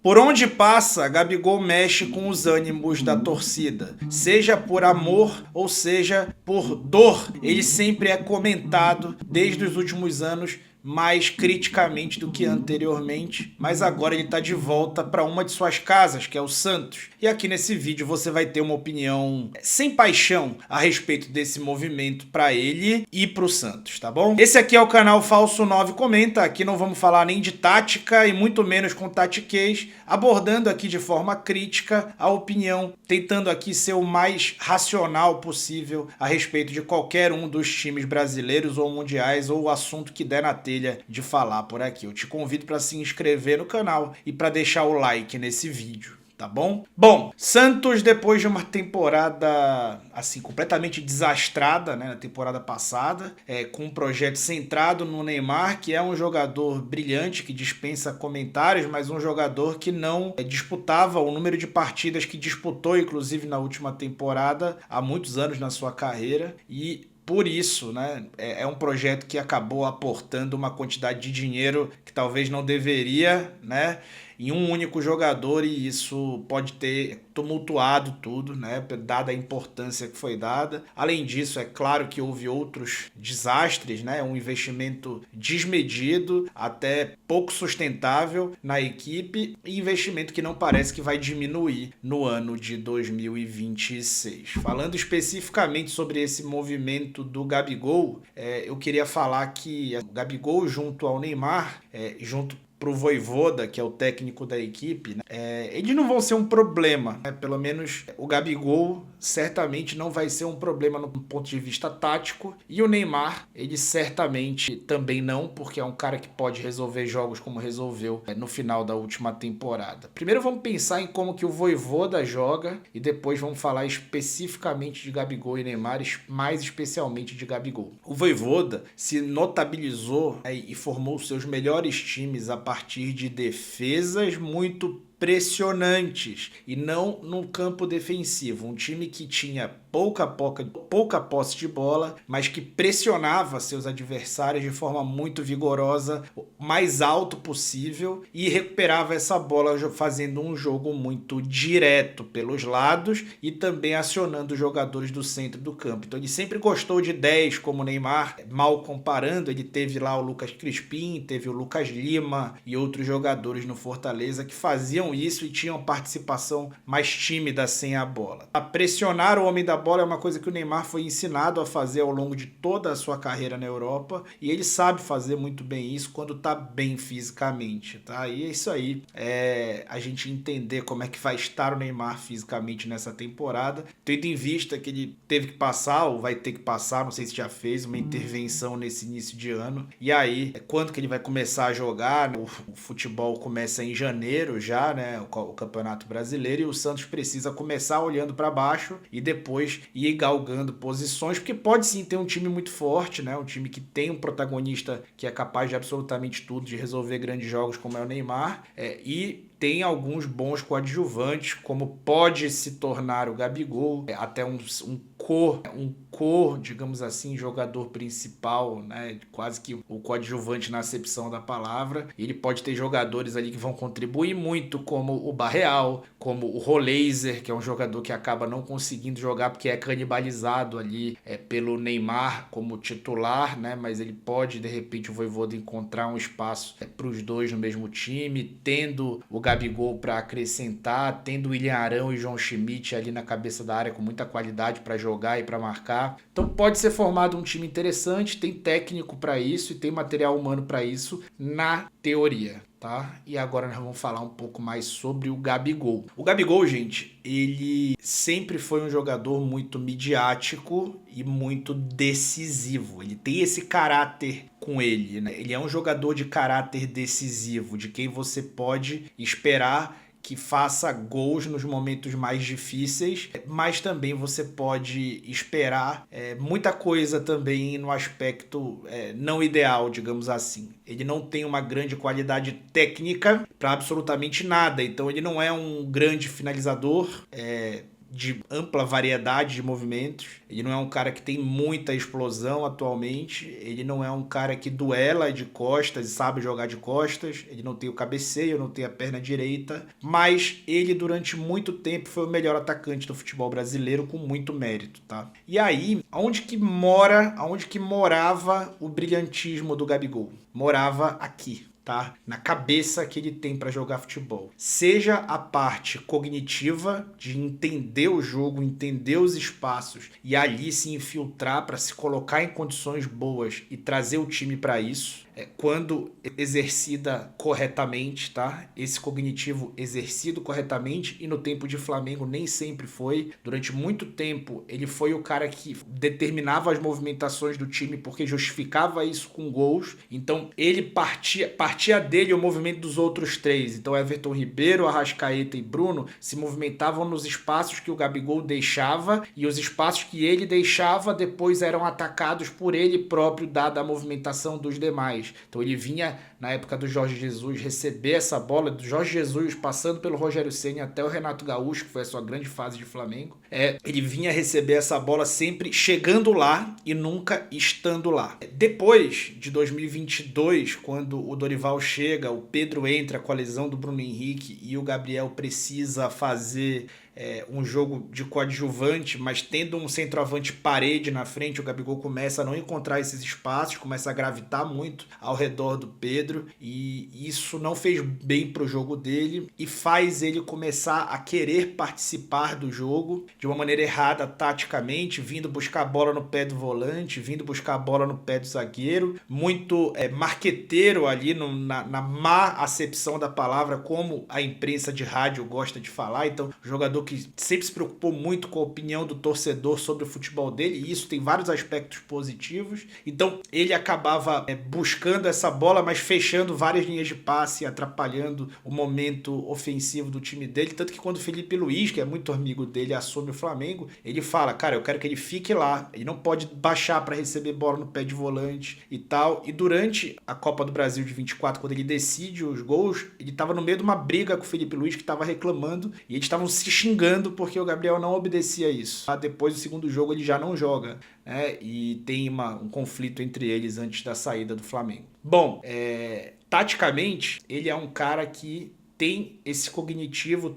Por onde passa, Gabigol mexe com os ânimos da torcida, seja por amor ou seja por dor. Ele sempre é comentado desde os últimos anos mais criticamente do que anteriormente, mas agora ele está de volta para uma de suas casas, que é o Santos. E aqui nesse vídeo você vai ter uma opinião sem paixão a respeito desse movimento para ele e para o Santos, tá bom? Esse aqui é o canal Falso 9 Comenta, aqui não vamos falar nem de tática e muito menos com tatiquês, abordando aqui de forma crítica a opinião, tentando aqui ser o mais racional possível a respeito de qualquer um dos times brasileiros ou mundiais ou o assunto que der na telha de falar por aqui. Eu te convido para se inscrever no canal e para deixar o like nesse vídeo. Tá bom? Bom, Santos, depois de uma temporada assim completamente desastrada, né, na temporada passada, com um projeto centrado no Neymar, que é um jogador brilhante, que dispensa comentários, mas um jogador que não disputava o número de partidas que disputou, inclusive na última temporada, há muitos anos na sua carreira, e por isso, né, é um projeto que acabou aportando uma quantidade de dinheiro que talvez não deveria, né, em um único jogador, e isso pode ter tumultuado tudo, né, dada a importância que foi dada. Além disso, é claro que houve outros desastres, né, um investimento desmedido, até pouco sustentável na equipe, e investimento que não parece que vai diminuir no ano de 2026. Falando especificamente sobre esse movimento do Gabigol, eu queria falar que o Gabigol junto ao Neymar, junto pro Vojvoda, que é o técnico da equipe, né, eles não vão ser um problema, né? Pelo menos o Gabigol certamente não vai ser um problema no ponto de vista tático, e o Neymar, ele certamente também não, porque é um cara que pode resolver jogos como resolveu no final da última temporada. Primeiro vamos pensar em como que o Vojvoda joga e depois vamos falar especificamente de Gabigol e Neymar, mais especialmente de Gabigol. O Vojvoda se notabilizou, e formou os seus melhores times a partir de defesas muito pressionantes e não no campo defensivo. Um time que tinha pouca posse de bola, mas que pressionava seus adversários de forma muito vigorosa, o mais alto possível, e recuperava essa bola fazendo um jogo muito direto pelos lados e também acionando os jogadores do centro do campo. Então ele sempre gostou de 10 como o Neymar, mal comparando, ele teve lá o Lucas Crispim, teve o Lucas Lima e outros jogadores no Fortaleza que faziam isso e tinham participação mais tímida sem a bola. A pressionar o homem da bola é uma coisa que o Neymar foi ensinado a fazer ao longo de toda a sua carreira na Europa, e ele sabe fazer muito bem isso quando tá bem fisicamente, tá? E é isso aí, a gente entender como é que vai estar o Neymar fisicamente nessa temporada, tendo em vista que ele teve que passar, ou vai ter que passar, não sei se já fez, uma intervenção nesse início de ano, e aí, quando que ele vai começar a jogar, né? O futebol começa em janeiro já, né, o Campeonato Brasileiro, e o Santos precisa começar olhando para baixo e depois ir galgando posições, porque pode sim ter um time muito forte, né, um time que tem um protagonista que é capaz de absolutamente tudo, de resolver grandes jogos como é o Neymar, e tem alguns bons coadjuvantes, como pode se tornar o Gabigol, até um cor, digamos assim, jogador principal, né? Quase que o coadjuvante na acepção da palavra. Ele pode ter jogadores ali que vão contribuir muito, como o Barreal, como o Roleiser, que é um jogador que acaba não conseguindo jogar porque é canibalizado ali pelo Neymar como titular, né? Mas ele pode, de repente, o Vojvoda encontrar um espaço para os dois no mesmo time, tendo o Gabigol para acrescentar, tendo o William Arão e João Schmidt ali na cabeça da área com muita qualidade para jogar e para marcar. Então pode ser formado um time interessante, tem técnico para isso e tem material humano para isso na teoria, tá? E agora nós vamos falar um pouco mais sobre o Gabigol. O Gabigol, gente, ele sempre foi um jogador muito midiático e muito decisivo. Ele tem esse caráter com ele, né? Ele é um jogador de caráter decisivo, de quem você pode esperar que faça gols nos momentos mais difíceis, mas também você pode esperar muita coisa também no aspecto não ideal, digamos assim. Ele não tem uma grande qualidade técnica para absolutamente nada, então ele não é um grande finalizador, de ampla variedade de movimentos. Ele não é um cara que tem muita explosão atualmente. Ele não é um cara que duela de costas e sabe jogar de costas. Ele não tem o cabeceio, não tem a perna direita. Mas ele, durante muito tempo, foi o melhor atacante do futebol brasileiro com muito mérito, tá? E aí, aonde que morava o brilhantismo do Gabigol? Morava aqui. Tá? Na cabeça que ele tem para jogar futebol. Seja a parte cognitiva de entender o jogo, entender os espaços e ali se infiltrar para se colocar em condições boas e trazer o time para isso. Quando exercida corretamente, tá? Esse cognitivo exercido corretamente, e no tempo de Flamengo nem sempre foi. Durante muito tempo ele foi o cara que determinava as movimentações do time porque justificava isso com gols. Então ele partia dele o movimento dos outros três. Então Everton Ribeiro, Arrascaeta e Bruno se movimentavam nos espaços que o Gabigol deixava, e os espaços que ele deixava depois eram atacados por ele próprio, dada a movimentação dos demais. Então ele vinha, na época do Jorge Jesus, receber essa bola do Jorge Jesus, passando pelo Rogério Ceni até o Renato Gaúcho, que foi a sua grande fase de Flamengo. Ele vinha receber essa bola sempre chegando lá e nunca estando lá. Depois de 2022, quando o Dorival chega, o Pedro entra com a lesão do Bruno Henrique e o Gabriel precisa fazer um jogo de coadjuvante, mas tendo um centroavante parede na frente, o Gabigol começa a não encontrar esses espaços, começa a gravitar muito ao redor do Pedro, e isso não fez bem pro jogo dele e faz ele começar a querer participar do jogo de uma maneira errada taticamente, vindo buscar a bola no pé do volante, vindo buscar a bola no pé do zagueiro, muito marqueteiro ali na má acepção da palavra, como a imprensa de rádio gosta de falar. Então, o jogador que sempre se preocupou muito com a opinião do torcedor sobre o futebol dele, e isso tem vários aspectos positivos. Então ele acabava buscando essa bola, mas fechando várias linhas de passe, atrapalhando o momento ofensivo do time dele. Tanto que quando o Felipe Luiz, que é muito amigo dele, assume o Flamengo, ele fala: cara, eu quero que ele fique lá, ele não pode baixar para receber bola no pé de volante e tal. E durante a Copa do Brasil de 24, quando ele decide os gols, ele estava no meio de uma briga com o Felipe Luiz, que estava reclamando, e eles estavam se xingando porque o Gabriel não obedecia isso. Depois do segundo jogo ele já não joga, né? E tem um conflito entre eles antes da saída do Flamengo. Bom, taticamente ele é um cara que teve esse cognitivo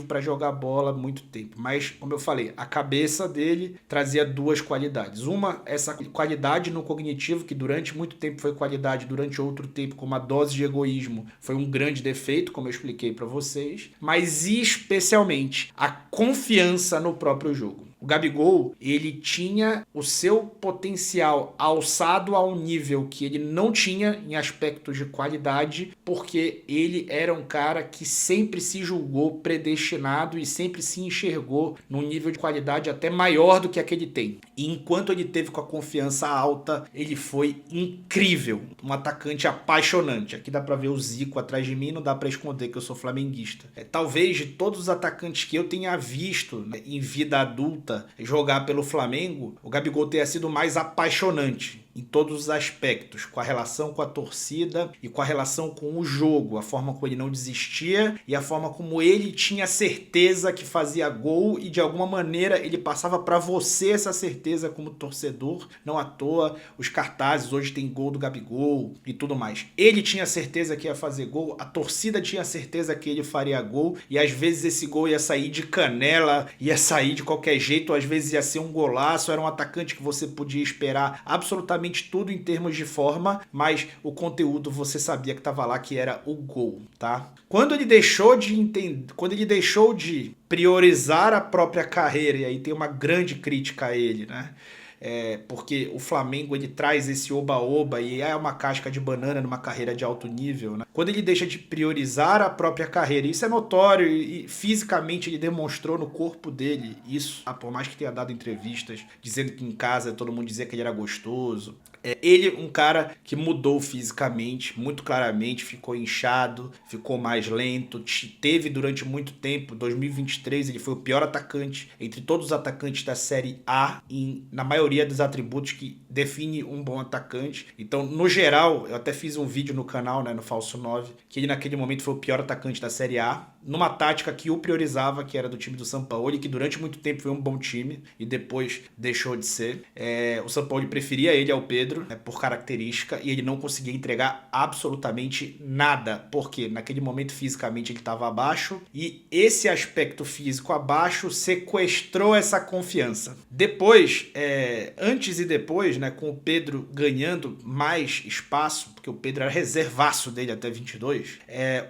para jogar bola há muito tempo. Mas, como eu falei, a cabeça dele trazia duas qualidades. Uma, essa qualidade no cognitivo, que durante muito tempo foi qualidade, durante outro tempo, com uma dose de egoísmo, foi um grande defeito, como eu expliquei para vocês. Mas, especialmente, a confiança no próprio jogo. O Gabigol, ele tinha o seu potencial alçado a um nível que ele não tinha em aspectos de qualidade, porque ele era um cara que sempre se julgou predestinado e sempre se enxergou num nível de qualidade até maior do que aquele tem. E enquanto ele teve com a confiança alta, ele foi incrível, um atacante apaixonante. Aqui dá pra ver o Zico atrás de mim, não dá pra esconder que eu sou flamenguista. Talvez de todos os atacantes que eu tenha visto, né, em vida adulta, jogar pelo Flamengo, o Gabigol tenha sido mais apaixonante em todos os aspectos, com a relação com a torcida e com a relação com o jogo, a forma como ele não desistia e a forma como ele tinha certeza que fazia gol, e de alguma maneira ele passava para você essa certeza como torcedor. Não à toa os cartazes hoje tem gol do Gabigol e tudo mais. Ele tinha certeza que ia fazer gol, a torcida tinha certeza que ele faria gol, e às vezes esse gol ia sair de canela, ia sair de qualquer jeito, ou às vezes ia ser um golaço. Era um atacante que você podia esperar absolutamente tudo em termos de forma, mas o conteúdo você sabia que estava lá, que era o gol, tá? Quando ele deixou de priorizar a própria carreira, e aí tem uma grande crítica a ele, né? Porque o Flamengo, ele traz esse oba-oba e é uma casca de banana numa carreira de alto nível, né? Quando ele deixa de priorizar a própria carreira, isso é notório, e fisicamente ele demonstrou no corpo dele isso, por mais que tenha dado entrevistas dizendo que em casa todo mundo dizia que ele era gostoso. Ele, um cara que mudou fisicamente, muito claramente, ficou inchado, ficou mais lento, teve durante muito tempo, 2023, ele foi o pior atacante entre todos os atacantes da Série A, na maioria dos atributos que define um bom atacante. Então, no geral, eu até fiz um vídeo no canal, né, no Falso 9, que ele naquele momento foi o pior atacante da Série A. numa tática que o priorizava, que era do time do Sampaoli, que durante muito tempo foi um bom time e depois deixou de ser. O Sampaoli preferia ele ao Pedro, por característica, e ele não conseguia entregar absolutamente nada, porque naquele momento fisicamente ele estava abaixo e esse aspecto físico abaixo sequestrou essa confiança. Depois, antes e depois, né, com o Pedro ganhando mais espaço, porque o Pedro era reservaço dele até 22,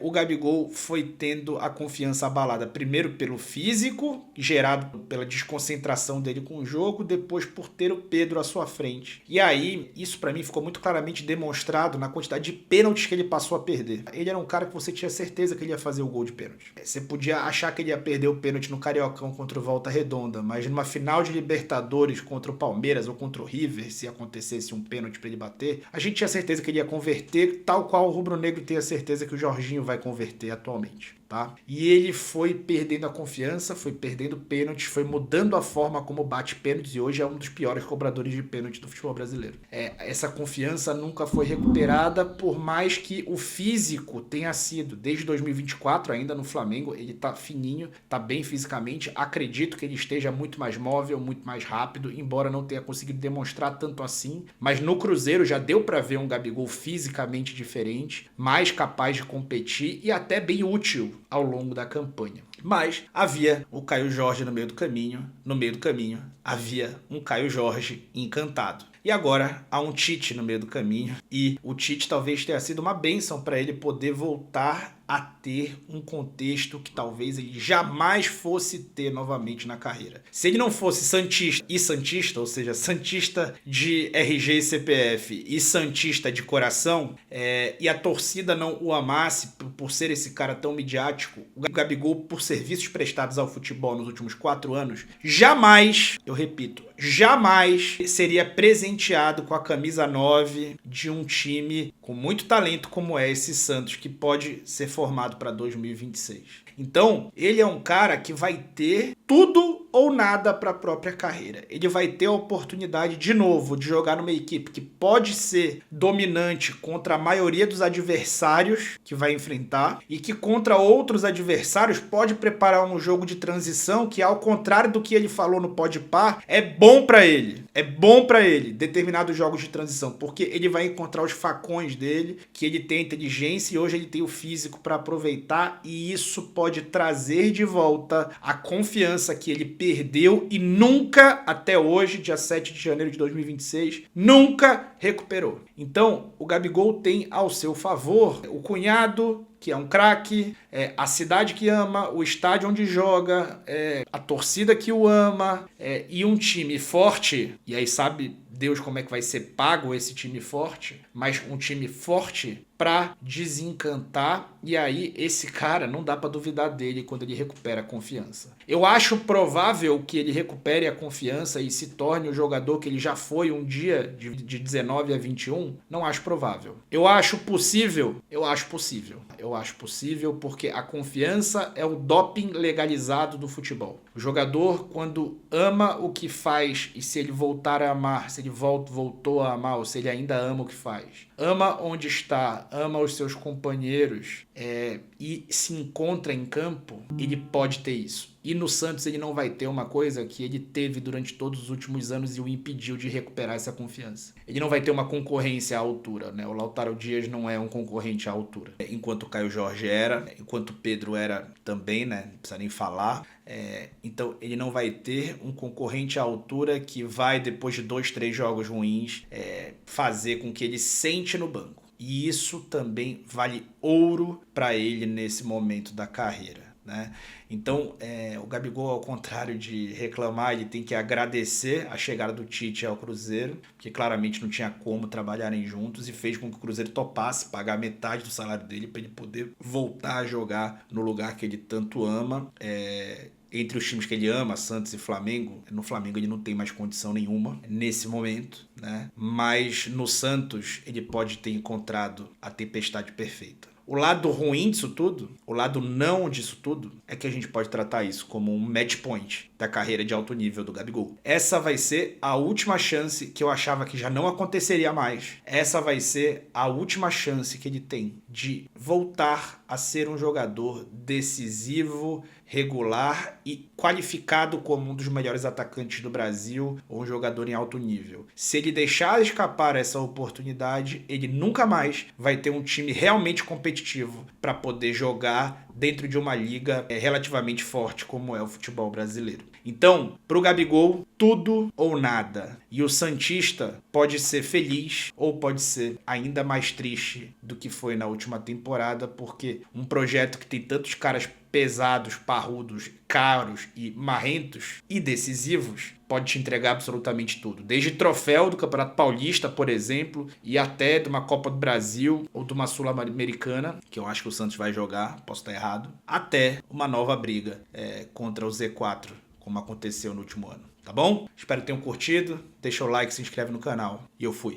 o Gabigol foi tendo a confiança abalada, primeiro pelo físico, gerado pela desconcentração dele com o jogo, depois por ter o Pedro à sua frente. E aí, isso pra mim ficou muito claramente demonstrado na quantidade de pênaltis que ele passou a perder. Ele era um cara que você tinha certeza que ele ia fazer o gol de pênalti. Você podia achar que ele ia perder o pênalti no Cariocão contra o Volta Redonda, mas numa final de Libertadores contra o Palmeiras ou contra o River, se acontecesse um pênalti pra ele bater, a gente tinha certeza que ele ia converter, tal qual o rubro-negro tem a certeza que o Jorginho vai converter atualmente. Tá? E ele foi perdendo a confiança, foi perdendo pênaltis, foi mudando a forma como bate pênaltis e hoje é um dos piores cobradores de pênalti do futebol brasileiro. Essa confiança nunca foi recuperada, por mais que o físico tenha sido, desde 2024 ainda no Flamengo, ele tá fininho, tá bem fisicamente, acredito que ele esteja muito mais móvel, muito mais rápido, embora não tenha conseguido demonstrar tanto assim, mas no Cruzeiro já deu pra ver um Gabigol fisicamente diferente, mais capaz de competir e até bem útil ao longo da campanha. Mas havia o Caio Jorge no meio do caminho havia um Caio Jorge encantado. E agora há um Tite no meio do caminho e o Tite talvez tenha sido uma bênção para ele poder voltar a ter um contexto que talvez ele jamais fosse ter novamente na carreira. Se ele não fosse santista, ou seja, santista de RG e CPF e santista de coração, e a torcida não o amasse por ser esse cara tão midiático, o Gabigol, por serviços prestados ao futebol nos últimos 4 anos, jamais, eu repito, jamais seria presenteado com a camisa 9 de um time com muito talento como é esse Santos, que pode ser formado para 2026. Então, ele é um cara que vai ter tudo ou nada para a própria carreira. Ele vai ter a oportunidade, de novo, de jogar numa equipe que pode ser dominante contra a maioria dos adversários que vai enfrentar e que contra outros adversários pode preparar um jogo de transição que, ao contrário do que ele falou no Podpah, é bom para ele. É bom para ele determinados jogos de transição, porque ele vai encontrar os facões dele, que ele tem inteligência e hoje ele tem o físico para aproveitar, e isso pode trazer de volta a confiança que ele perdeu e nunca, até hoje, dia 7 de janeiro de 2026, nunca recuperou. Então, o Gabigol tem ao seu favor o cunhado, que é um craque, a cidade que ama, o estádio onde joga, a torcida que o ama, e um time forte, e aí sabe Deus como é que vai ser pago esse time forte, mas um time forte para desencantar, e aí esse cara não dá para duvidar dele quando ele recupera a confiança. Eu acho provável que ele recupere a confiança e se torne o jogador que ele já foi um dia de 19 a 21, não acho provável. Eu acho possível porque a confiança é o doping legalizado do futebol. O jogador, quando ama o que faz e se ele voltar a amar, se ele voltou a amar ou se ele ainda ama o que faz, ama onde está, ama os seus companheiros e se encontra em campo, ele pode ter isso. E no Santos ele não vai ter uma coisa que ele teve durante todos os últimos anos e o impediu de recuperar essa confiança. Ele não vai ter uma concorrência à altura, né? O Lautaro Dias não é um concorrente à altura. Enquanto o Caio Jorge era, enquanto o Pedro era também, né? Não precisa nem falar. Então ele não vai ter um concorrente à altura que vai, depois de 2, 3 jogos ruins, fazer com que ele sente no banco. E isso também vale ouro para ele nesse momento da carreira, né? Então, o Gabigol, ao contrário de reclamar, ele tem que agradecer a chegada do Tite ao Cruzeiro, porque claramente não tinha como trabalharem juntos e fez com que o Cruzeiro topasse pagar metade do salário dele para ele poder voltar a jogar no lugar que ele tanto ama. Entre os times que ele ama, Santos e Flamengo, no Flamengo ele não tem mais condição nenhuma nesse momento, né? Mas no Santos ele pode ter encontrado a tempestade perfeita. O lado ruim disso tudo, o lado não disso tudo, é que a gente pode tratar isso como um match point da carreira de alto nível do Gabigol. Essa vai ser a última chance que eu achava que já não aconteceria mais. Essa vai ser a última chance que ele tem de voltar a ser um jogador decisivo, regular e qualificado como um dos melhores atacantes do Brasil ou um jogador em alto nível. Se ele deixar escapar essa oportunidade, ele nunca mais vai ter um time realmente competitivo para poder jogar dentro de uma liga relativamente forte como é o futebol brasileiro. Então, pro Gabigol, tudo ou nada. E o santista pode ser feliz ou pode ser ainda mais triste do que foi na última temporada, porque um projeto que tem tantos caras pesados, parrudos, caros e marrentos e decisivos pode te entregar absolutamente tudo. Desde troféu do Campeonato Paulista, por exemplo, e até de uma Copa do Brasil ou de uma Sul-Americana, que eu acho que o Santos vai jogar, posso estar errado, até uma nova briga contra o Z4, como aconteceu no último ano. Tá bom? Espero que tenham curtido. Deixa o like, se inscreve no canal e eu fui.